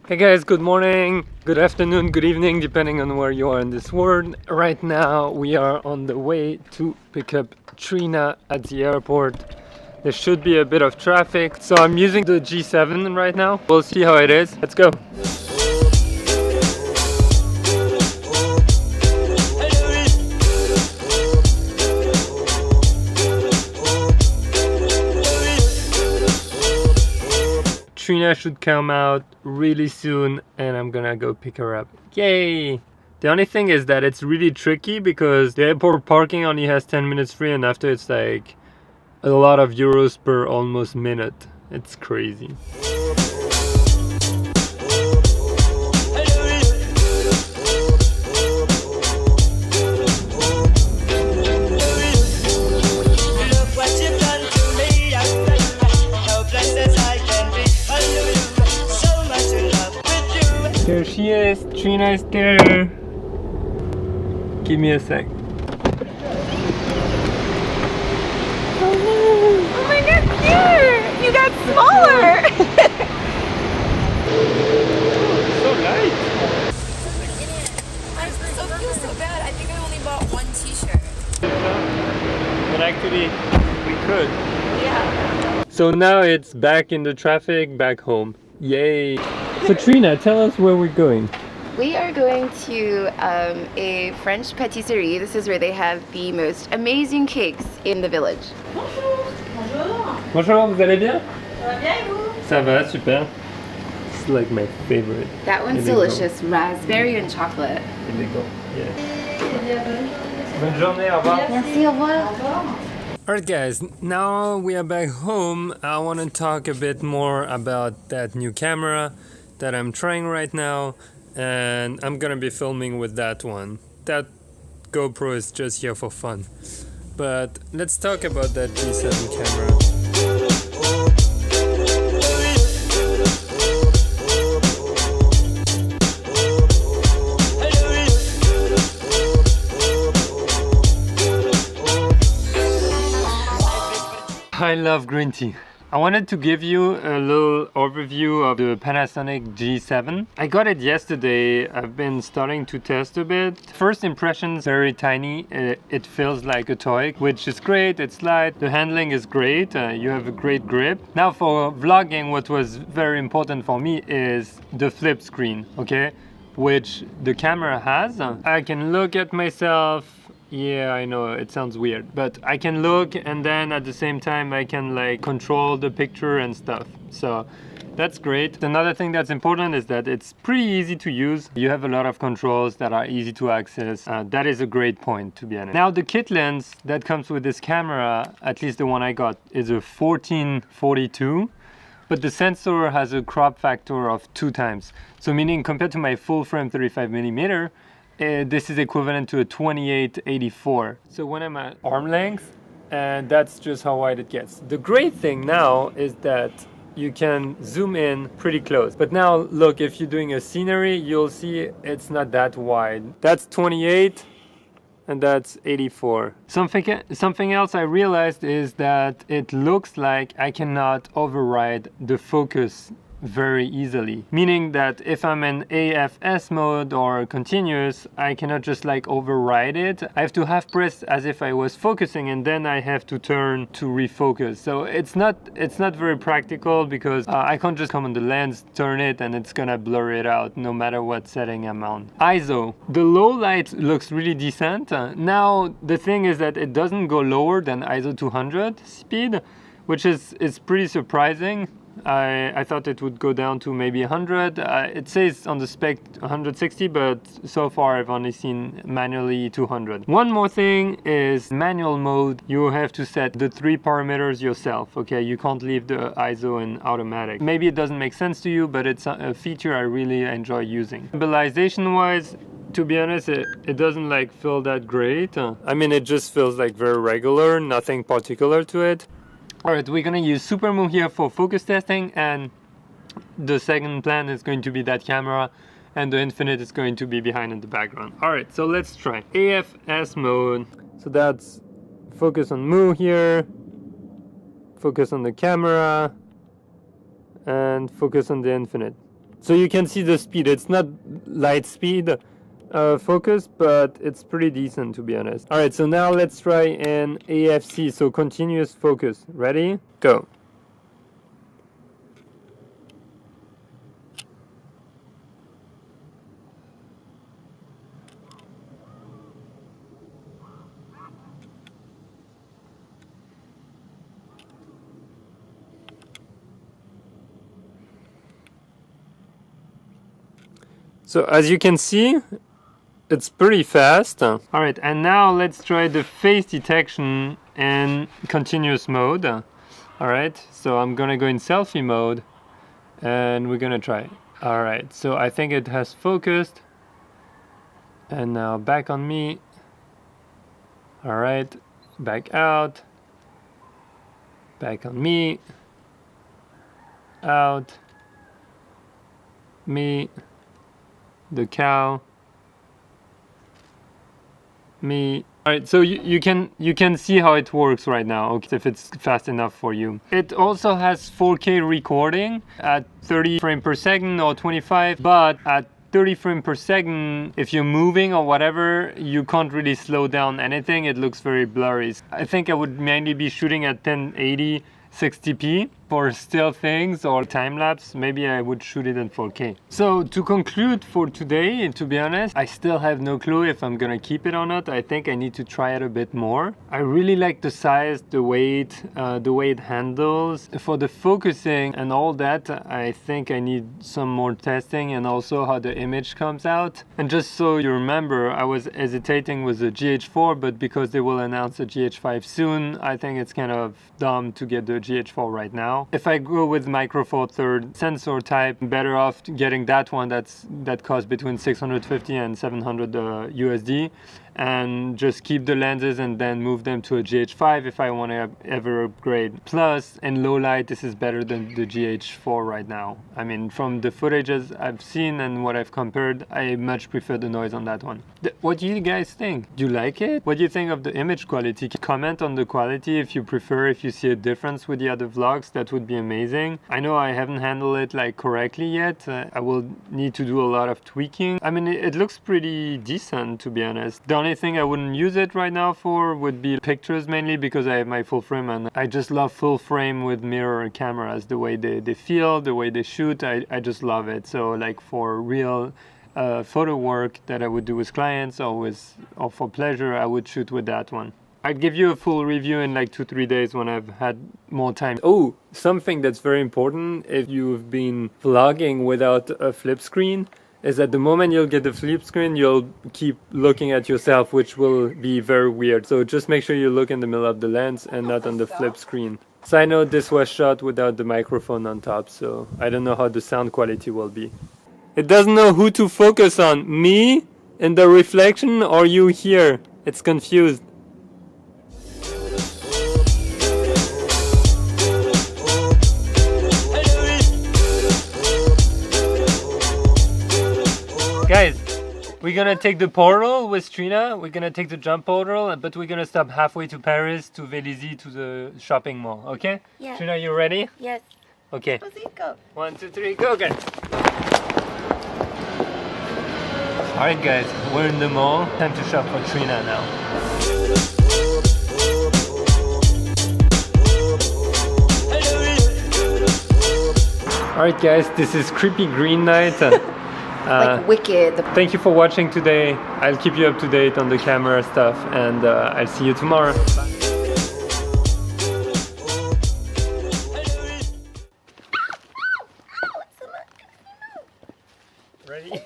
Hey guys, good morning, good afternoon, good evening, depending on where you are in this world. Right now we are on the way to pick up Trina at the airport. There should be a bit of traffic, so I'm using the G7 right now. We'll see how it is. Let's go. Trina should come out really soon and I'm gonna go pick her up. Yay! The only thing is that it's really tricky because the airport parking only has 10 minutes free and after it's like a lot of euros per almost minute. It's crazy. There she is, Trina is there. Give me a sec. Oh no! Oh my god, cute! You got smaller! So light. I feel so bad. I think I only bought one t-shirt. But actually, we could. Yeah. So now it's back in the traffic, back home. Yay! So Trina, tell us where we're going. We are going to a French patisserie. This is where they have the most amazing cakes in the village. Bonjour, vous allez bien? Ça va bien et vous? Ça va, super. It's like my favorite. That one's Illegal. delicious. Raspberry and chocolate. Illegal. Yeah. Bonne journée, au revoir. Merci, au revoir. Alright guys, now we are back home. I want to talk a bit more about that new camera that I'm trying right now, and I'm gonna be filming with that one. That GoPro is just here for fun. But let's talk about that G7 camera. I love green tea. I wanted to give you a little overview of the Panasonic G7. I got it yesterday. I've been starting to test a bit. First impressions, very tiny. It feels like a toy, which is great. It's light. The handling is great. You have a great grip. Now for vlogging, what was very important for me is the flip screen, okay? Which the camera has. I can look at myself. Yeah, I know it sounds weird, but I can look and then at the same time I can like control the picture and stuff. So that's great. Another thing that's important is that it's pretty easy to use. You have a lot of controls that are easy to access. That is a great point, to be honest. Now the kit lens that comes with this camera, at least the one I got, is a 14-42. But the sensor has a crop factor of 2 times. So meaning compared to my full frame 35mm, this is equivalent to a 28-84. So when I'm at arm length, and that's just how wide it gets. The great thing now is that you can zoom in pretty close. But now look, if you're doing a scenery, you'll see it's not that wide. That's 28 and that's 84. Something else I realized is that it looks like I cannot override the focus very easily, meaning that if I'm in AFS mode or continuous, I cannot just like override it. I have to half press as if I was focusing and then I have to turn to refocus. So it's not very practical because I can't just come on the lens, turn it, and it's gonna blur it out no matter what setting I'm on. ISO, the low light looks really decent. Now the thing is that it doesn't go lower than ISO 200 speed, which is pretty surprising. I thought it would go down to maybe 100. It says on the spec 160, but so far I've only seen manually 200. One more thing is manual mode. You have to set the 3 parameters yourself, okay? You can't leave the ISO in automatic. Maybe it doesn't make sense to you, but it's a feature I really enjoy using. Stabilization wise, to be honest, it doesn't like feel that great. I mean, it just feels like very regular, nothing particular to it. Alright, we're gonna use Supermoo here for focus testing, and the second plan is going to be that camera, and the infinite is going to be behind in the background. Alright, so let's try AFS mode. So that's focus on Moo here, focus on the camera, and focus on the infinite. So you can see the speed. It's not light speed focus, but it's pretty decent, to be honest. All right, so now let's try an AFC, so continuous focus. Ready? Go. So as you can see, it's pretty fast. All right, and now let's try the face detection in continuous mode. All right, so I'm gonna go in selfie mode and we're gonna try. All right, so I think it has focused. And now back on me. All right, back out. Back on me. Out. Me. The cow, me. All right, so you can see how it works right now, okay, if it's fast enough for you. It also has 4K recording at 30 frames per second or 25, but at 30 frames per second, if you're moving or whatever, you can't really slow down anything. It looks very blurry. I think I would mainly be shooting at 1080 60p for still things or time lapse. Maybe I would shoot it in 4K. So to conclude for today, to be honest, I still have no clue if I'm gonna keep it or not. I think I need to try it a bit more. I really like the size, the way it handles. For the focusing and all that, I think I need some more testing, and also how the image comes out. And just so you remember, I was hesitating with the GH4, but because they will announce the GH5 soon, I think it's kind of dumb to get the GH4 right now. If I go with Micro Four Third sensor type, better off getting that one that costs between 650 and 700 USD, and just keep the lenses and then move them to a GH5 if I want to ever upgrade. Plus, in low light, this is better than the GH4 right now. I mean, from the footages I've seen and what I've compared, I much prefer the noise on that one. What do you guys think? Do you like it? What do you think of the image quality? Comment on the quality if you prefer, if you see a difference with the other vlogs. That would be amazing. I know I haven't handled it like correctly yet. I will need to do a lot of tweaking. I mean, it looks pretty decent, to be honest. The only thing I wouldn't use it right now for would be pictures, mainly because I have my full frame and I just love full frame with mirror cameras. The way they feel, the way they shoot, I just love it. So like for real photo work that I would do with clients or for pleasure, I would shoot with that one. I'd give you a full review in like 2-3 days when I've had more time. Oh, something that's very important if you've been vlogging without a flip screen is at the moment you'll get the flip screen, you'll keep looking at yourself, which will be very weird. So just make sure you look in the middle of the lens and not on the flip screen. Side note, this was shot without the microphone on top, so I don't know how the sound quality will be. It doesn't know who to focus on, me in the reflection or you here. It's confused. Guys, we're gonna take the portal with Trina. We're gonna take the jump portal, but we're gonna stop halfway to Paris, to Vélizy, to the shopping mall, okay? Yeah. Trina, you ready? Yes. Okay. Go. 1, 2, 3, go, guys. Alright guys, we're in the mall. Time to shop for Trina now. Alright guys, this is Creepy Green Night. Like wicked. Thank you for watching today. I'll keep you up to date on the camera stuff, and I'll see you tomorrow. Ready?